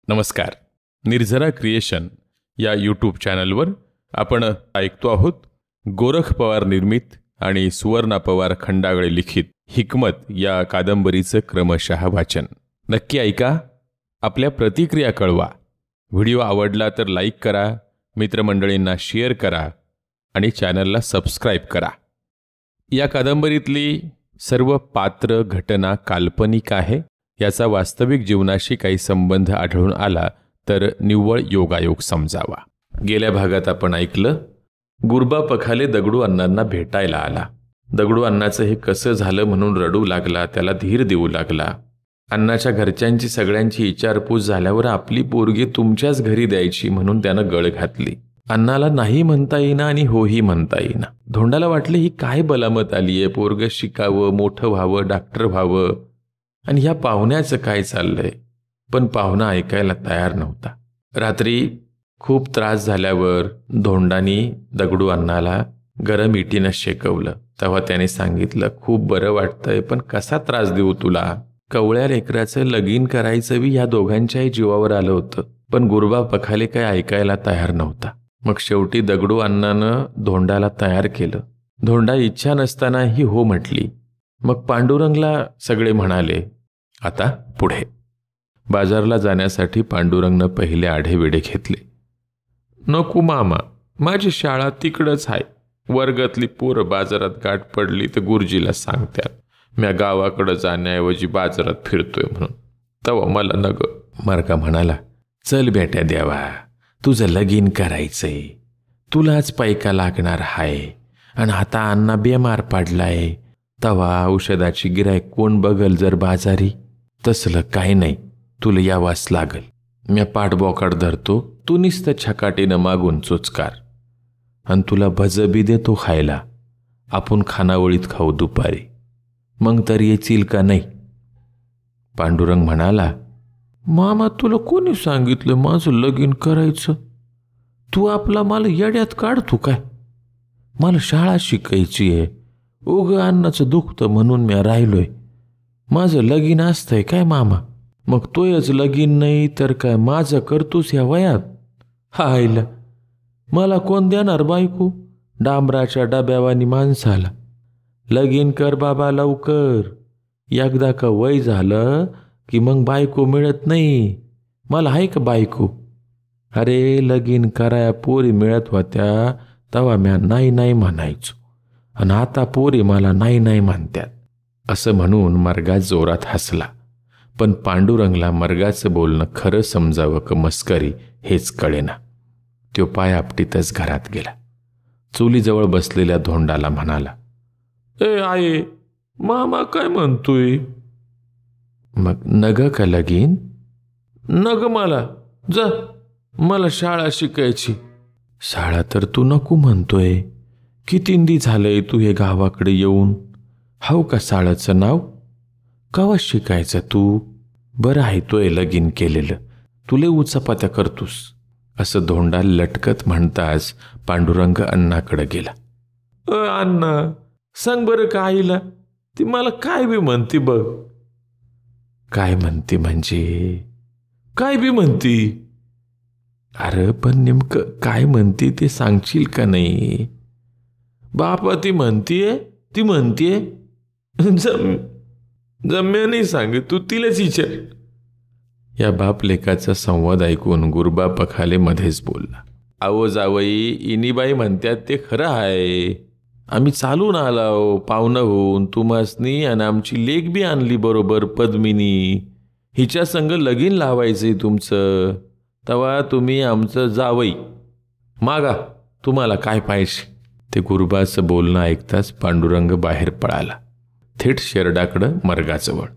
नमस्कार. निर्झरा क्रिएशन या यूट्यूब चॅनलवर आपण ऐकतो आहोत गोरख पवार निर्मित आणि सुवर्णा पवार खंडागळे लिखित हिकमत या कादंबरीचं क्रमशः वाचन. नक्की ऐका, आपल्या प्रतिक्रिया कळवा. व्हिडिओ आवडला तर लाईक करा, मित्रमंडळींना शेअर करा आणि चॅनलला सबस्क्राईब करा. या कादंबरीतली सर्व पात्र घटना काल्पनिक आहे. याचा वास्तविक जीवनाशी काही संबंध आढळून आला तर निव्वळ योगायोग समजावा. गेल्या भागात आपण ऐकलं, गुरबा पखाले दगडू अण्णांना भेटायला आला. दगडू अण्णाचं हे कसं झालं म्हणून रडू लागला, त्याला धीर देऊ लागला. अण्णाच्या घरच्यांची सगळ्यांची विचारपूस झाल्यावर आपली पोरगी तुमच्याच घरी द्यायची म्हणून त्यानं गळ घातली. अण्णाला नाही म्हणता येईना आणि होही म्हणता येईना. धोंडाला वाटलं ही काय बलामत आलीये, पोरग शिकावं, मोठं व्हावं, डॉक्टर व्हावं, आणि ह्या पाहुण्याचं काय चाललंय. पण पाहुणा ऐकायला तयार नव्हता. रात्री खूप त्रास झाल्यावर धोंडानी दगडू अण्णाला गरम इटीनं शेकवलं. तेव्हा त्याने सांगितलं, खूप बरं वाटतंय, पण कसा त्रास देऊ तुला. कवळ्या लेकराचं लगीन करायचं बी या दोघांच्याही जीवावर आलं होतं. पण गुरबा पखाले काय ऐकायला तयार नव्हता. मग शेवटी दगडू अण्णानं धोंडाला तयार केलं. धोंडा इच्छा नसतानाही हो म्हटली. मग पांडुरंगला सगळे म्हणाले, आता पुढे. बाजारला जाण्यासाठी पांडुरंगनं पहिले आढेवेढे घेतले. नको मामा, माझी शाळा तिकडंच आहे. वर्गातली पोरं बाजारात गाठ पडली तर गुरुजीला सांगतात म्या गावाकडं जाण्याऐवजी बाजारात फिरतोय म्हणून. तेव्हा मला नग. मरका म्हणाला, चल बेट्या देवा, तुझं लगीन करायचंय, तुलाच पैका लागणार हाय, आणि आता अण्णा बेमार पडलाय, तवा औषधाची गिराईक कोण बघल जर बाजारी. तसलं काही नाही, तुला यावास लागल. म्या पाठबोकाड धरतो, तू नुसतं छकाटीनं मागून चोचकार, आणि तुला भजबी देतो खायला. आपण खानावळीत खाऊ दुपारी, मग तर येचील का नाही. पांडुरंग म्हणाला, मामा तुला कोणी सांगितलं माझं लगीन करायचं. तू आपला मला येड्यात काढतो काय. मला शाळा शिकायची आहे. उग अन्नाचं दुखतं म्हणून मी राहिलोय. माझं लगीन असतंय काय मामा. मग तोयच लगीन नाही तर काय माझं करतोस या वयात. हायला मला कोण देणार बायको, डांबराच्या डब्यावानी माणसाला. लगीन कर बाबा लवकर. एकदा का वय झालं की मग बायको मिळत नाही. मला आहे का बायको. अरे लगीन कराया पोरी मिळत होत्या तेव्हा म्या नाही नाही म्हणायचो, आणि आता पोरी मला नाही नाही म्हणतात. असं म्हणून मर्गा जोरात हसला. पण पांडुरंगला मर्गाचं बोलणं खरं समजावं का मस्करी हेच कळेना. तो पायापटीतच घरात गेला. चुलीजवळ बसलेल्या धोंडाला म्हणाला, ए आये, मामा काय म्हणतोय. मग नग का लगीन. नग मला, जा, मला शाळा शिकायची. शाळा तर तू नको म्हणतोय. कितींदी झालंय तू हे गावाकडे येऊन. हाव का शाळाचं नाव. कवा शिकायचं तू. बरं आहे तोय लगीन केलेलं, तुले उचापात्या करतोस. असं धोंडा लटकत म्हणताच पांडुरंग अण्णाकडे गेला. अण्णा सांग बरं का आईला, ती मला काय बी म्हणती बघ. काय म्हणते म्हणजे. काय बी म्हणती. अरे पण नेमकं काय म्हणते ते सांगशील का नाही. बापा ती म्हणतीये, ती म्हणतीये. जम्या नाही सांग, तू तिलाच विचार. या बाप लेकाचा संवाद ऐकून गुरबा पखाले मध्येच बोलला, अहो जावई, इनीबाई म्हणतात ते खरं आहे. आम्ही चालून आलो पाहुणं होऊन तुम्हासनी, आणि आमची लेक बी आणली बरोबर पद्मिनी. हिच्या संग लगीन लावायचंय तुमचं. तेव्हा तुम्ही आमचं जावई मागा, तुम्हाला काय पाहिजे. ते गुरबाचं बोलणं ऐकताच पांडुरंग बाहेर पळाला, थेट शेरडाकडं मर्गाजवळ.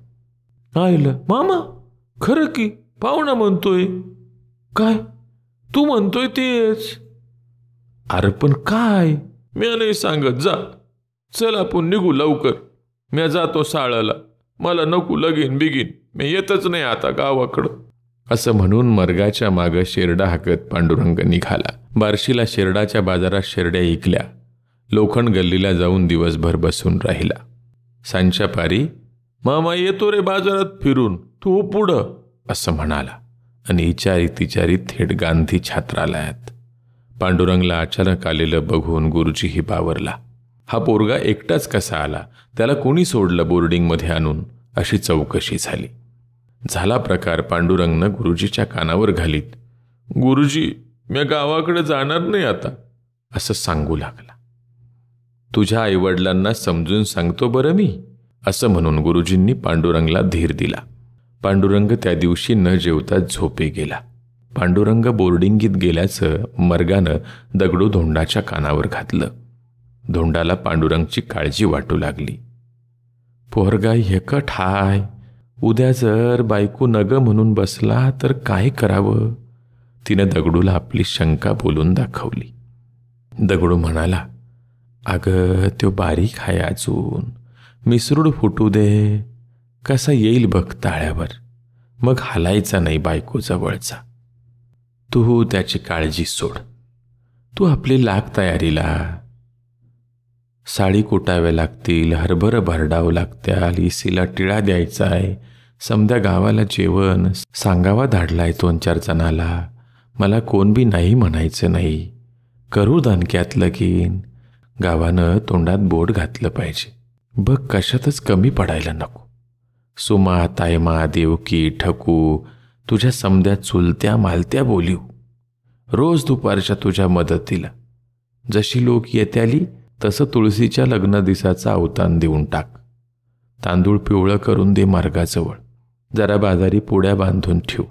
आईलं मामा, खरं की पाहुणा म्हणतोय. काय तू म्हणतोय तेच. अरे पण काय. म्या नाही सांगत, जा, चल आपण निघू लवकर. म्या जातो शाळेला, मला नको लगीन बिगीन, मी येतच नाही आता गावाकडं. असं म्हणून मर्गाच्या मागं शेरडा हाकत पांडुरंग निघाला. बार्शीला शेरडाच्या बाजारात शेरड्या ऐकल्या. लोखंड गल्लीला जाऊन दिवसभर बसून राहिला. सांच्या पारी, मामा येतो रे बाजारात फिरून, तू पुढं, असं म्हणाला. आणि इचारी तिचारी थेट गांधी छात्रालयात. पांडुरंगला अचानक आलेलं बघून गुरुजीही बावरला. हा पोरगा एकटाच कसा आला, त्याला कोणी सोडलं बोर्डिंगमध्ये आणून, अशी चौकशी झाली. झाला प्रकार पांडुरंगनं गुरुजीच्या कानावर घालीत, गुरुजी मी गावाकडे जाणार नाही आता, असं सांगू लागला. तुझ्या आईवडिलांना समजून सांगतो बरं मी, असं म्हणून गुरुजींनी पांडुरंगला धीर दिला. पांडुरंग त्या दिवशी न जेवता झोपे गेला. पांडुरंग बोर्डिंगीत गेल्याचं मर्गानं दगडू धोंडाच्या कानावर घातलं. धोंडाला पांडुरंगची काळजी वाटू लागली. पोरगा एकट हाय, उद्या जर बायको नग म्हणून बसला तर काय करावं. तिनं दगडूला आपली शंका बोलून दाखवली. दगडू म्हणाला, अगं तो बारीक आहे अजून, मिसरूड फुटू दे, कसा येईल बघ ताळ्यावर, मग हालायचा नाही बायको जवळचा. तू त्याची काळजी सोड, तू आपली लाग तयारीला. साडी कुटाव्या लागतील, हरभरं भरडावं लागत्याल, इसीला टिळा द्यायचा आहे, समद्या गावाला जेवण सांगावा धाडलाय 2-4 जणाला. मला कोण बी नाही म्हणायचं नाही, करू दणक्यात लगीन. गावानं तोंडात बोट घातलं पाहिजे. बघ कशातच कमी पडायला नको. सुमा, तायमा, देवकी, ठकू, तुझ्या समद्या चुलत्या मालत्या बोलीव. रोज दुपारच्या तुझ्या मदतीला. जशी लोक येत्याली तसं तुळशीच्या लग्न दिसाचा अवतान देऊन टाक. तांदूळ पिवळं करून दे मार्गाजवळ. जरा बाजारी पुड्या बांधून ठेव,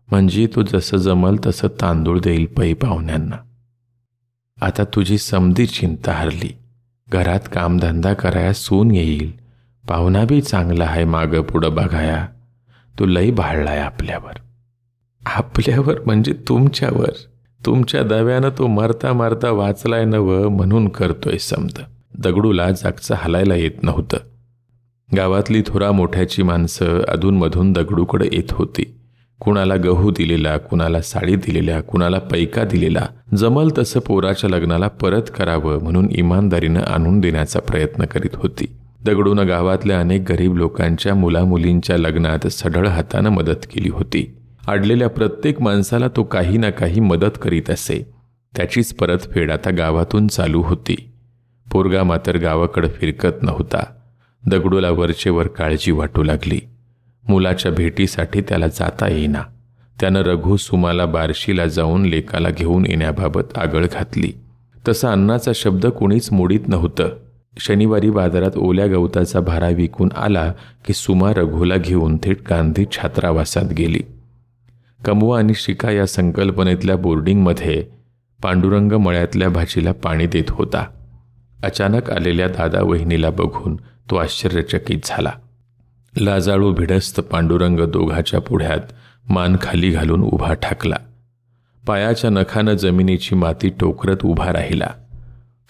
म्हणजे तू जसं जमल तसं तांदूळ देईल पै पाहुण्यांना. आता तुझी समधी चिंता हरली. घरात कामधंदा कराया सून येईल, पाहुणा बी चांगला आहे मागं पुढं बघाया. तू लई भाळलाय आपल्यावर. आपल्यावर म्हणजे तुमच्यावर. तुमच्या दव्यानं तो मरता मरता वाचलाय नवं म्हणून करतोय समद. दगडूला जागचं हलायला येत नव्हतं. गावातली थोरा मोठ्याची माणसं अधूनमधून दगडूकडे येत होती. कुणाला गहू दिलेला, कुणाला साडी दिलेल्या, कुणाला पैका दिलेला. जमल तसं पोराच्या लग्नाला परत करावं म्हणून इमानदारीनं आणून देण्याचा प्रयत्न करीत होती. दगडूनं गावातल्या अनेक गरीब लोकांच्या मुलामुलींच्या लग्नात सढळ हातानं मदत केली होती. अडलेल्या प्रत्येक माणसाला तो काही ना काही मदत करीत असे. त्याचीच परतफेड आता गावातून चालू होती. पोरगा मात्र गावाकडे फिरकत नव्हता. दगडूला वरचेवर काळजी वाटू लागली. मुलाच्या भेटीसाठी त्याला जाता येईना. त्यानं रघु सुमाला बार्शीला जाऊन लेकाला घेऊन येण्याबाबत आगळ घातली. तसा अन्नाचा शब्द कोणीच मोडीत नव्हतं. शनिवारी बाजारात ओल्या गवताचा भारा विकून आला की सुमा रघुला घेऊन थेट गांधी छात्रावासात गेली. कमवा आणि शिका या संकल्पनेतल्या बोर्डिंगमध्ये पांडुरंग मळ्यातल्या भाजीला पाणी देत होता. अचानक आलेल्या दादा वहिनीला बघून तो आश्चर्यचकित झाला. लाजाळू भिडस्त पांडुरंग दोघाच्या पुढ्यात मान खाली घालून उभा ठाकला. पायाच्या नखानं जमिनीची माती टोकरत उभा राहिला.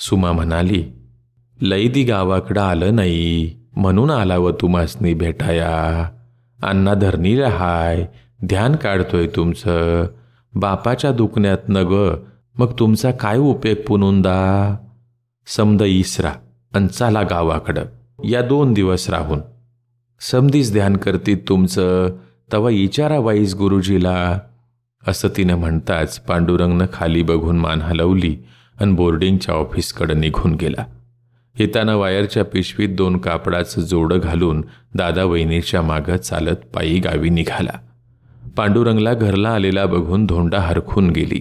सुमा म्हणाली, लईदी गावाकडं आलं नाही म्हणून आलावं तुम्हासनी भेटाया. अण्णा धरणीला हाय, ध्यान काढतोय तुमचं. बापाच्या दुखण्यात न ग, मग तुमचा काय उपयोग पुनुंदा. समद इसरा अन चाला गावाकडं. या 2 दिवस राहून समधीच ध्यान करतीत तुमचं, तवा इचारा वाईस गुरुजीला. असं तिनं म्हणताच पांडुरंगनं खाली बघून मान हलवली आणि बोर्डिंगच्या ऑफिसकडे निघून गेला. येताना वायरच्या पिशवीत 2 कापडाचं जोडं घालून दादा वहिनीच्या मागं चालत पायी गावी निघाला. पांडुरंगला घरला आलेला बघून धोंडा हरखून गेली.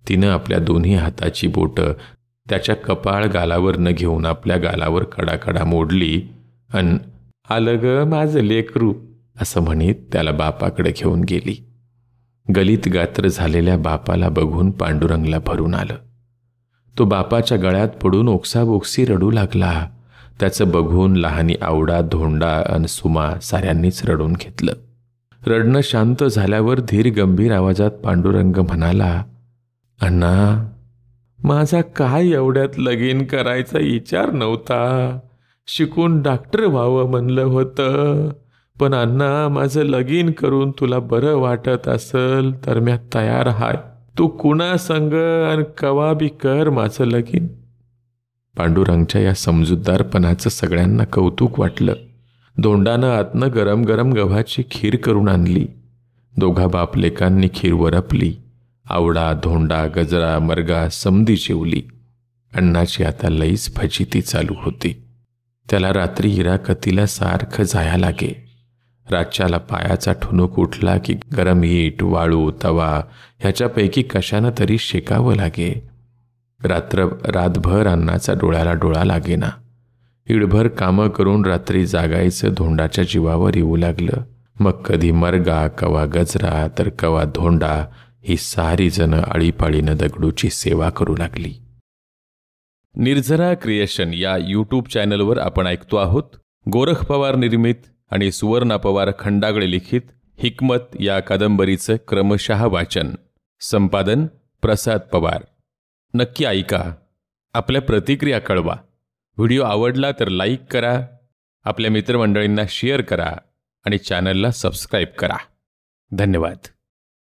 तिनं आपल्या दोन्ही हाताची बोटं त्याच्या कपाळ गालावर न घेऊन आपल्या गालावर कडाकडा मोडली अन आलं ग माझं लेकरू असं म्हणत त्याला बापाकडे घेऊन गेली. गलीत गात्र झालेल्या बापाला बघून पांडुरंगला भरून आलं. तो बापाच्या गळ्यात पडून ओक्साबोक्सी रडू लागला. त्याचं बघून लहानी आवडा, धोंडा अन सुमा साऱ्यांनीच रडून घेतलं. रडणं शांत झाल्यावर धीर गंभीर आवाजात पांडुरंग म्हणाला, अण्णा माझा काय एवढ्यात लगीन करायचा विचार नव्हता. शिकून डॉक्टर व्हावं म्हणलं होतं, पण अण्णा माझं लगीन करून तुला बरं वाटत असल तर मी तयार हाय. तू कुणा संग आणि कवा बी कर माझं लगीन. पांडुरंगच्या या समजूतदारपणाचं सगळ्यांना कौतुक वाटलं. धोंडानं आतनं गरम गरम गव्हाची खीर करून आणली. दोघा बापलेकांनी खीर वरपली. आवडा, धोंडा, गजरा, मरगा समधी जेवली. अण्णाची आता लईच फजिती चालू होती. त्याला रात्री इराकतीला सारखं जाया लागे. रातच्याला पायाचा ठुणूक उठला की गरम ईट, वाळू, तवा ह्याच्यापैकी कशानं तरी शेकावं लागे. रातभर अण्णाचा डोळ्याला डोळा लागेना. इडभर कामं करून रात्री जागायचं धोंडाच्या जीवावर येऊ लागलं. मग कधी मरगा, कवा गजरा तर कवा धोंडा ही सारी जण आळीपाळीनं दगडूची सेवा करू लागली. निर्झरा क्रिएशन या यूट्यूब चॅनलवर आपण ऐकतो आहोत गोरख पवार निर्मित आणि सुवर्णा पवार खंडागळे लिखित हिकमत या कादंबरीचं क्रमशः वाचन. संपादन प्रसाद पवार. नक्की ऐका. आपल्या प्रतिक्रिया कळवा. व्हिडिओ आवडला तर लाईक करा, आपल्या मित्रमंडळींना शेअर करा आणि चॅनलला सबस्क्राईब करा. धन्यवाद.